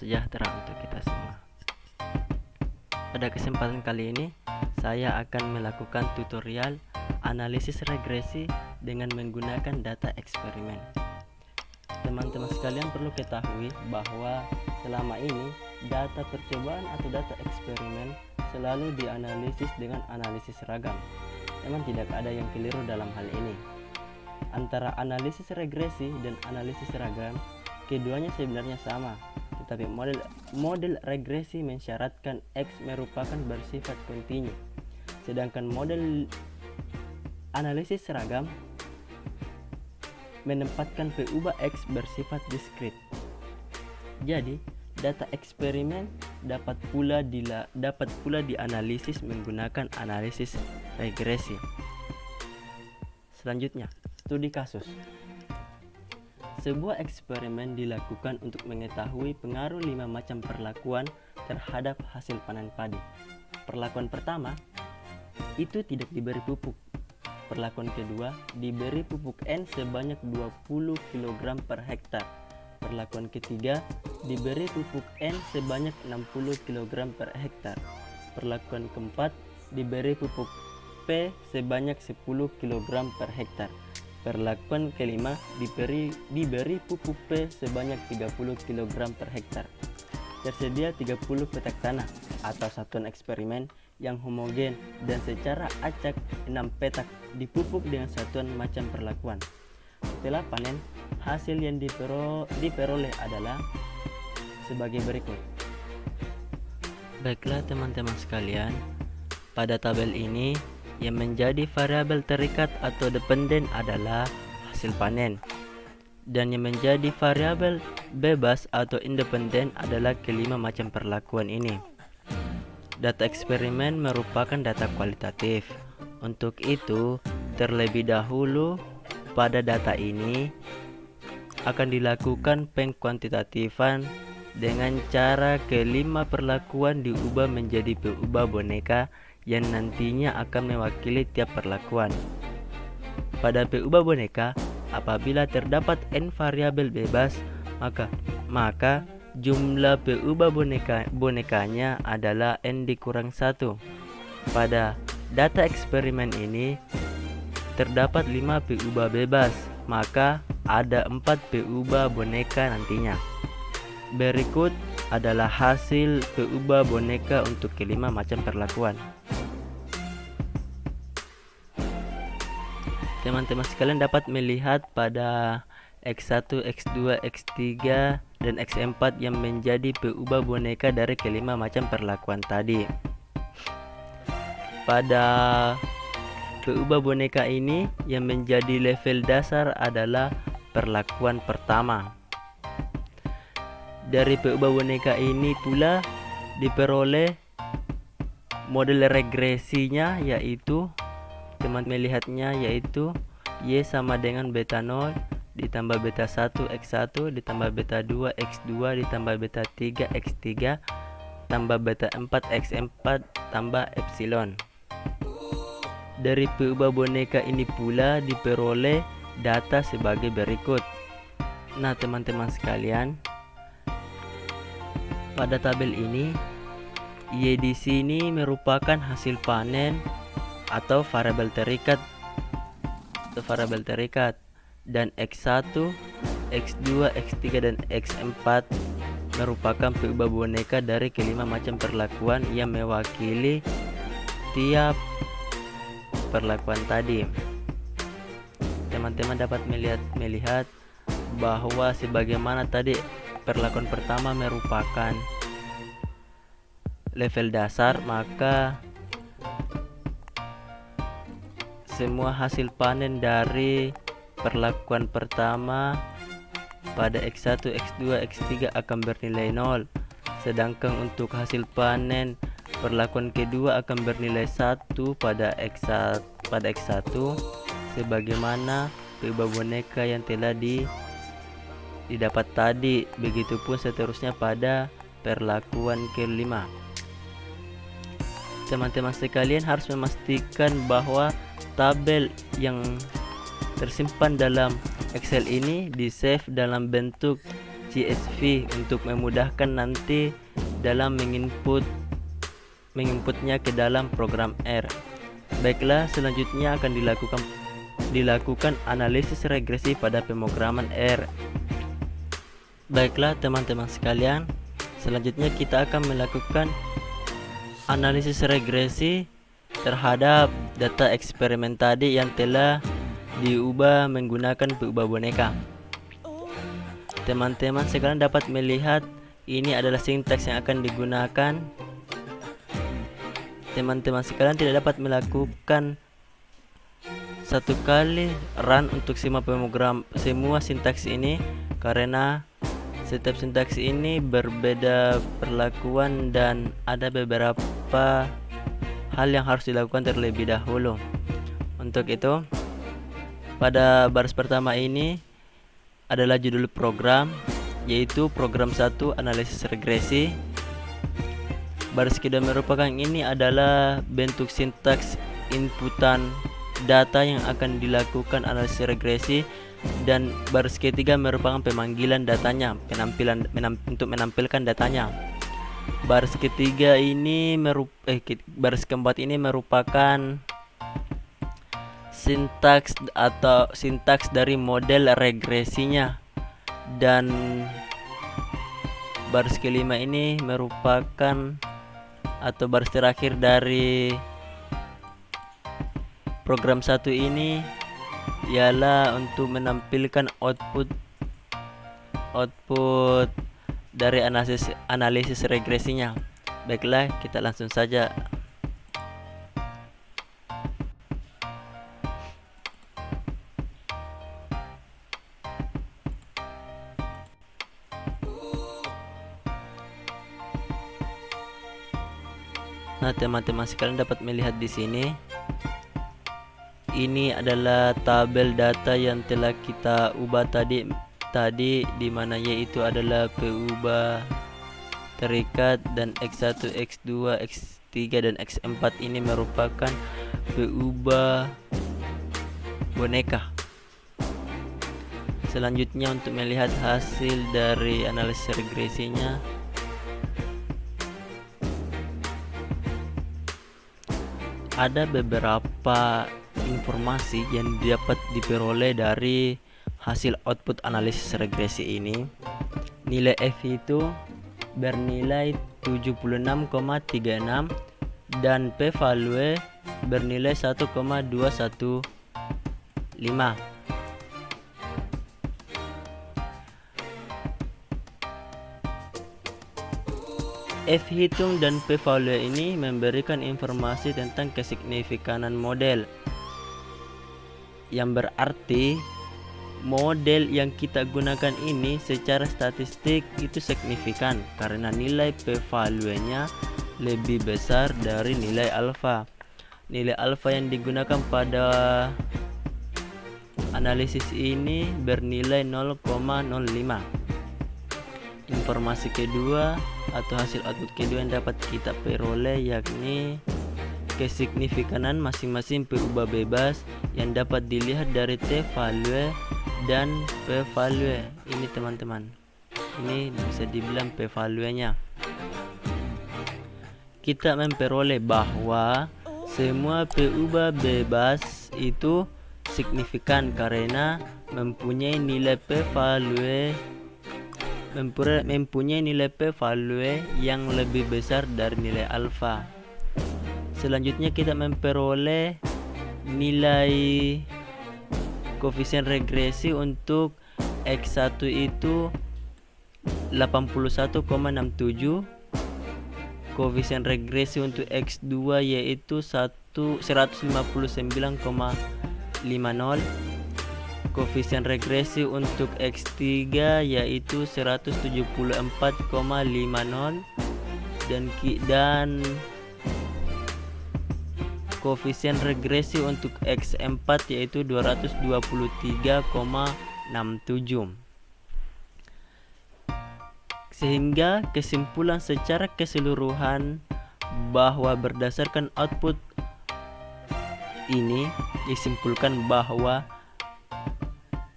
sejahtera untuk kita semua. Pada kesempatan kali ini, saya akan melakukan tutorial analisis regresi dengan menggunakan data eksperimen. Teman-teman sekalian perlu ketahui bahwa selama ini data percobaan atau data eksperimen selalu dianalisis dengan analisis seragam. Memang tidak ada yang keliru dalam hal ini. Antara analisis regresi dan analisis seragam, keduanya sebenarnya sama, tetapi model regresi mensyaratkan X merupakan bersifat kontinu, sedangkan model analisis seragam menempatkan P ubah X bersifat diskrit. Jadi, data eksperimen dapat pula dianalisis menggunakan analisis regresi. Selanjutnya, studi kasus. Sebuah eksperimen dilakukan untuk mengetahui pengaruh 5 macam perlakuan terhadap hasil panen padi. Perlakuan pertama, itu tidak diberi pupuk. Perlakuan kedua, diberi pupuk N sebanyak 20 kg per hektar. Perlakuan ketiga, diberi pupuk N sebanyak 60 kg per hektar. Perlakuan keempat, diberi pupuk P sebanyak 10 kg per hektar. Perlakuan kelima, diberi pupuk P sebanyak 30 kg per hektar. Tersedia 30 petak tanah atau satuan eksperimen yang homogen dan secara acak 6 petak dipupuk dengan satuan macam perlakuan. Setelah panen, hasil yang diperoleh adalah sebagai berikut. Baiklah teman-teman sekalian, pada tabel ini yang menjadi variabel terikat atau dependen adalah hasil panen, dan yang menjadi variabel bebas atau independen adalah kelima macam perlakuan ini. Data eksperimen merupakan data kualitatif. Untuk itu, terlebih dahulu pada data ini akan dilakukan pengkuantitatifan dengan cara kelima perlakuan diubah menjadi P-ubah boneka yang nantinya akan mewakili tiap perlakuan. Pada P-ubah boneka, apabila terdapat N variabel bebas, maka jumlah P-ubah bonekanya adalah N dikurang 1. Pada data eksperimen ini terdapat 5 P-ubah bebas, maka ada 4 P-ubah boneka nantinya. Berikut adalah hasil P-ubah boneka untuk kelima macam perlakuan. Teman-teman sekalian dapat melihat pada X1, X2, X3, dan X4 yang menjadi P-ubah boneka dari kelima macam perlakuan tadi. Pada P-ubah boneka ini yang menjadi level dasar adalah perlakuan pertama. Dari P-ubah boneka ini pula diperoleh model regresinya, yaitu teman melihatnya yaitu Y sama dengan beta 0 ditambah beta 1 X1 ditambah beta 2 X2 ditambah beta 3 X3 tambah beta 4 X4 tambah epsilon. Dari P-ubah boneka ini pula diperoleh data sebagai berikut. Nah, teman-teman sekalian, pada tabel ini Y di sini merupakan hasil panen atau variabel terikat, dan X1, X2, X3 dan X4 merupakan P-ubah boneka dari kelima macam perlakuan yang mewakili tiap perlakuan tadi. Teman-teman dapat melihat bahwa sebagaimana tadi perlakuan pertama merupakan level dasar, maka semua hasil panen dari perlakuan pertama pada X1, X2, X3 akan bernilai 0. Sedangkan untuk hasil panen perlakuan kedua akan bernilai 1 pada X1 sebagaimana P-ubah boneka yang telah didapat tadi. Begitupun seterusnya pada perlakuan kelima. Teman-teman sekalian harus memastikan bahwa tabel yang tersimpan dalam Excel ini di save dalam bentuk CSV untuk memudahkan nanti dalam menginputnya ke dalam program R. Baiklah, selanjutnya akan dilakukan analisis regresi pada pemrograman R. Baiklah teman-teman sekalian, selanjutnya kita akan melakukan analisis regresi terhadap data eksperimen tadi yang telah diubah menggunakan pengubah boneka. Teman-teman sekalian dapat melihat ini adalah sintaks yang akan digunakan. Teman-teman sekalian tidak dapat melakukan satu kali run untuk semua sintaks ini karena setiap sintaks ini berbeda perlakuan dan ada beberapa hal yang harus dilakukan terlebih dahulu. Untuk itu, pada baris pertama ini adalah judul program, yaitu program 1 analisis regresi. Baris kedua merupakan ini adalah bentuk sintaks inputan data yang akan dilakukan analisis regresi, dan baris ketiga merupakan pemanggilan datanya, untuk menampilkan datanya. Baris ketiga ini baris keempat ini merupakan sintaks dari model regresinya, dan baris kelima ini merupakan atau baris terakhir dari program 1 ini ialah untuk menampilkan output dari analisis regresinya. Baiklah, kita langsung saja. Nah, teman-teman sekalian dapat melihat di sini. Ini adalah tabel data yang telah kita ubah tadi di mana yaitu adalah pengubah terikat, dan X1, X2, X3 dan X4 ini merupakan pengubah boneka. Selanjutnya untuk melihat hasil dari analisis regresinya, ada beberapa informasi yang dapat diperoleh dari hasil output analisis regresi ini. Nilai F itu bernilai 76,36 dan p-value bernilai 1,215. F hitung dan p-value ini memberikan informasi tentang kesignifikanan model, yang berarti model yang kita gunakan ini secara statistik itu signifikan karena nilai p-value-nya lebih besar dari nilai alfa. Nilai alfa yang digunakan pada analisis ini bernilai 0,05. Informasi kedua atau hasil output kedua yang dapat kita peroleh yakni kesignifikanan masing-masing pengubah bebas yang dapat dilihat dari t-value dan p-value. Ini teman-teman, ini bisa dibilang p-value-nya. Kita memperoleh bahwa semua pengubah bebas itu signifikan karena mempunyai nilai p-value yang lebih besar dari nilai alfa. Selanjutnya kita memperoleh nilai koefisien regresi untuk X1 itu 81,67, koefisien regresi untuk X2 yaitu 159,50, koefisien regresi untuk X3 yaitu 174,50, dan koefisien regresi untuk X4 yaitu 223,67. Sehingga kesimpulan secara keseluruhan bahwa berdasarkan output ini disimpulkan bahwa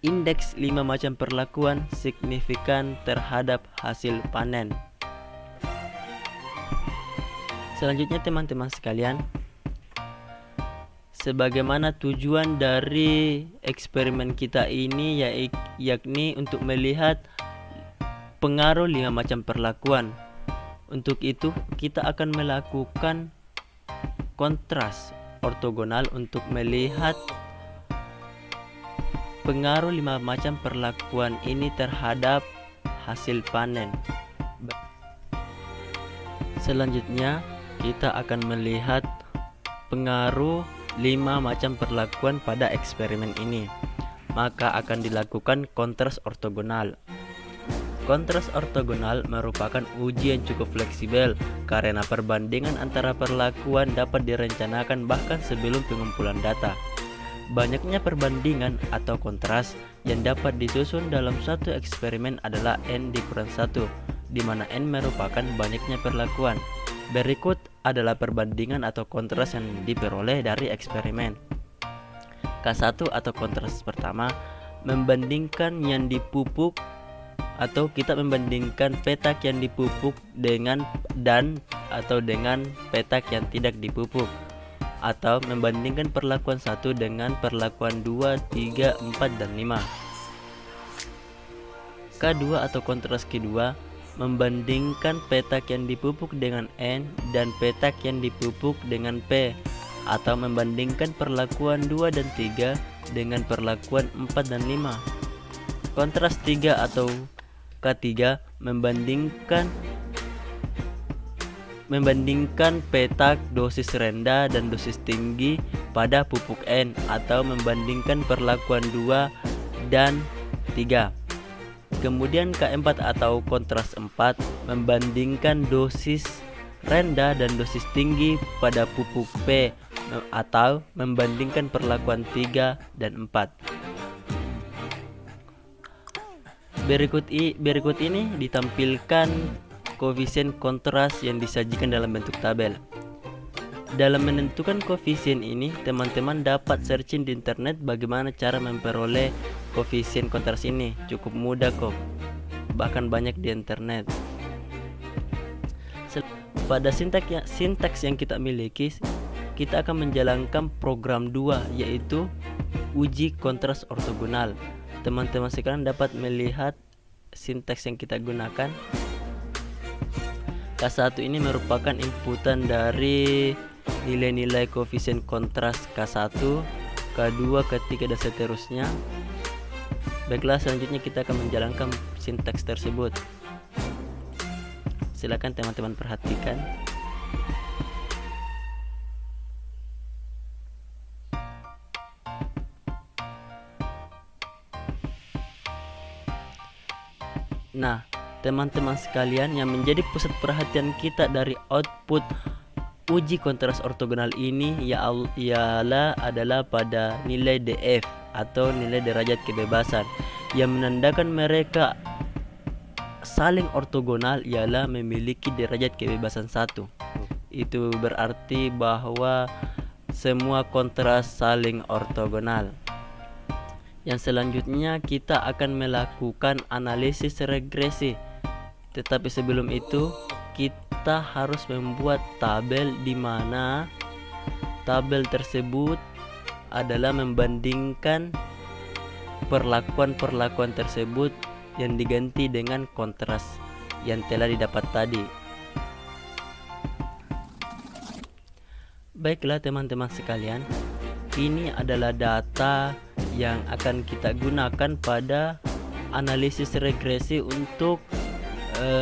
indeks 5 macam perlakuan signifikan terhadap hasil panen. Selanjutnya teman-teman sekalian, sebagaimana tujuan dari eksperimen kita ini yakni untuk melihat pengaruh 5 macam perlakuan. Untuk itu kita akan melakukan kontras ortogonal untuk melihat pengaruh 5 macam perlakuan ini terhadap hasil panen. Selanjutnya kita akan melihat pengaruh 5 macam perlakuan pada eksperimen ini. Maka akan dilakukan kontras ortogonal. Kontras ortogonal merupakan uji yang cukup fleksibel karena perbandingan antara perlakuan dapat direncanakan bahkan sebelum pengumpulan data. Banyaknya perbandingan atau kontras yang dapat disusun dalam satu eksperimen adalah N dikurang 1, di mana N merupakan banyaknya perlakuan. Berikut adalah perbandingan atau kontras yang diperoleh dari eksperimen. K1 atau kontras pertama membandingkan yang dipupuk, atau kita membandingkan petak yang dipupuk dengan petak yang tidak dipupuk, atau membandingkan perlakuan 1 dengan perlakuan 2, 3, 4, dan 5. K2 atau kontras kedua membandingkan petak yang dipupuk dengan N dan petak yang dipupuk dengan P, atau membandingkan perlakuan 2 dan 3 dengan perlakuan 4 dan 5. Kontras 3 atau K3 membandingkan petak dosis rendah dan dosis tinggi pada pupuk N, atau membandingkan perlakuan 2 dan 3. Kemudian K4 atau kontras 4 membandingkan dosis rendah dan dosis tinggi pada pupuk P, atau membandingkan perlakuan 3 dan 4. Berikut ini ditampilkan koefisien kontras yang disajikan dalam bentuk tabel. Dalam menentukan koefisien ini, teman-teman dapat searching di internet bagaimana cara memperoleh koefisien kontras ini. Cukup mudah kok, bahkan banyak di internet. Pada sintaks yang kita miliki, kita akan menjalankan program 2, yaitu uji kontras ortogonal. Teman-teman sekarang dapat melihat sintaks yang kita gunakan. K1 ini merupakan inputan dari nilai-nilai koefisien kontras K1, K2, K3, dan seterusnya. Baiklah, selanjutnya kita akan menjalankan sintaks tersebut. Silakan teman-teman perhatikan. Nah, teman-teman sekalian, yang menjadi pusat perhatian kita dari output uji kontras ortogonal ini adalah pada nilai DF atau nilai derajat kebebasan, yang menandakan mereka saling ortogonal ialah memiliki derajat kebebasan 1. Itu berarti bahwa semua kontras saling ortogonal. Yang selanjutnya kita akan melakukan analisis regresi. Tetapi sebelum itu kita harus membuat tabel di mana tabel tersebut adalah membandingkan perlakuan-perlakuan tersebut yang diganti dengan kontras yang telah didapat tadi. Baiklah teman-teman sekalian, ini adalah data yang akan kita gunakan pada analisis regresi untuk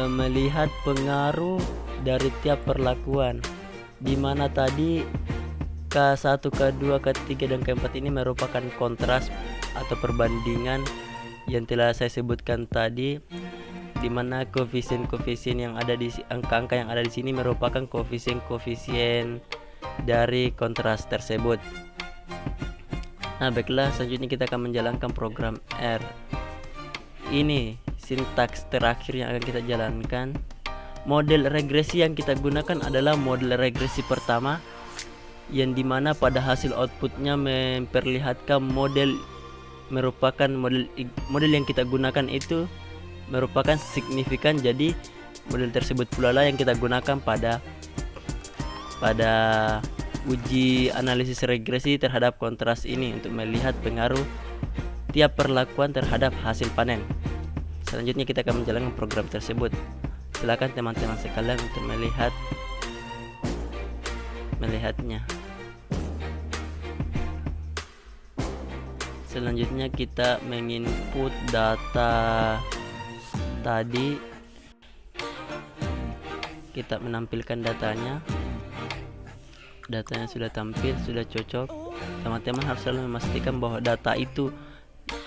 melihat pengaruh dari tiap perlakuan, di mana tadi K1, K2, K3, dan K4 ini merupakan kontras atau perbandingan yang telah saya sebutkan tadi, di mana koefisien-koefisien yang ada di angka-angka yang ada di sini merupakan koefisien-koefisien dari kontras tersebut. Nah, baiklah, selanjutnya kita akan menjalankan program R. Ini sintaks terakhir yang akan kita jalankan. Model regresi yang kita gunakan adalah model regresi pertama, yang dimana pada hasil outputnya memperlihatkan model merupakan model yang kita gunakan itu merupakan signifikan, jadi model tersebut pula lah yang kita gunakan pada uji analisis regresi terhadap kontras ini untuk melihat pengaruh tiap perlakuan terhadap hasil panen. Selanjutnya kita akan menjalankan program tersebut. Silakan teman-teman sekalian untuk melihatnya. Selanjutnya kita menginput data tadi. Kita menampilkan datanya. Datanya sudah tampil, sudah cocok. Teman-teman harus selalu memastikan bahwa data itu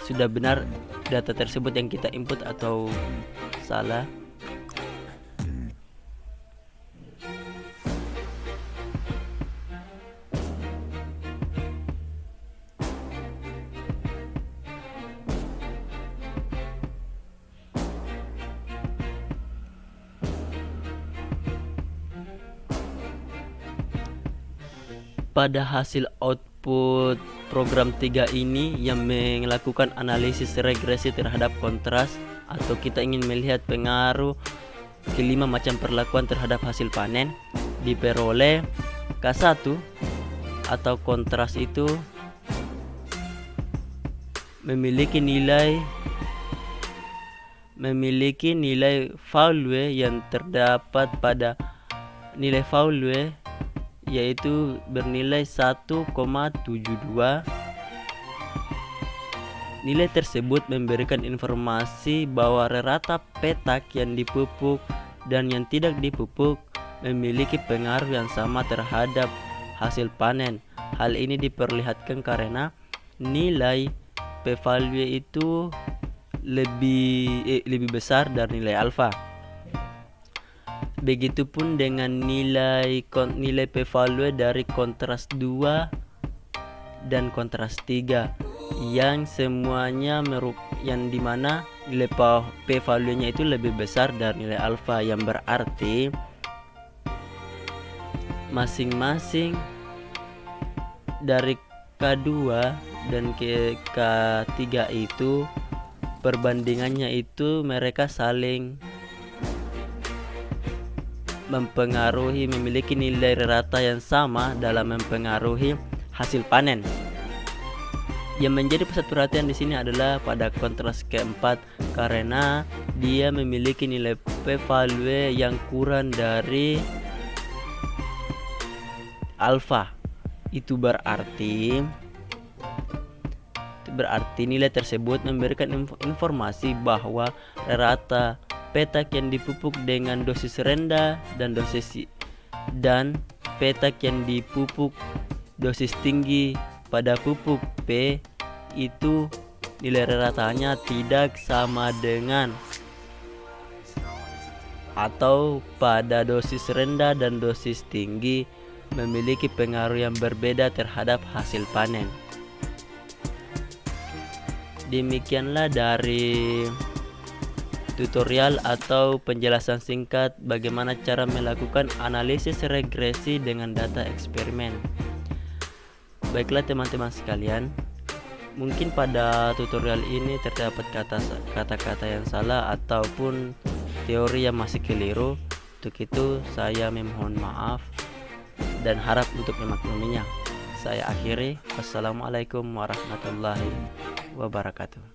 sudah benar, data tersebut yang kita input atau salah. Pada hasil output program 3 ini yang melakukan analisis regresi terhadap kontras, atau kita ingin melihat pengaruh kelima macam perlakuan terhadap hasil panen, diperoleh K1 atau kontras itu memiliki nilai value yang terdapat pada nilai value yaitu bernilai 1,72. Nilai tersebut memberikan informasi bahwa rata petak yang dipupuk dan yang tidak dipupuk memiliki pengaruh yang sama terhadap hasil panen. Hal ini diperlihatkan karena nilai p-value itu lebih besar dari nilai alfa. Begitupun dengan nilai p-value dari kontras 2 dan kontras 3 yang semuanya yang dimana nilai p-value-nya itu lebih besar dari nilai alfa, yang berarti masing-masing dari K2 dan K3 itu perbandingannya itu mereka saling mempengaruhi, memiliki nilai rata yang sama dalam mempengaruhi hasil panen. Yang menjadi pusat perhatian di sini adalah pada kontras keempat, karena dia memiliki nilai p-value yang kurang dari alfa. Itu berarti nilai tersebut memberikan informasi bahwa rata petak yang dipupuk dengan dosis rendah dan petak yang dipupuk dosis tinggi pada pupuk P itu nilai ratanya tidak sama dengan, atau pada dosis rendah dan dosis tinggi memiliki pengaruh yang berbeda terhadap hasil panen. Demikianlah dari tutorial atau penjelasan singkat bagaimana cara melakukan analisis regresi dengan data eksperimen. Baiklah teman-teman sekalian, mungkin pada tutorial ini terdapat kata-kata yang salah ataupun teori yang masih keliru. Untuk itu saya memohon maaf dan harap untuk memakluminya. Saya akhiri. Wassalamualaikum warahmatullahi wabarakatuh.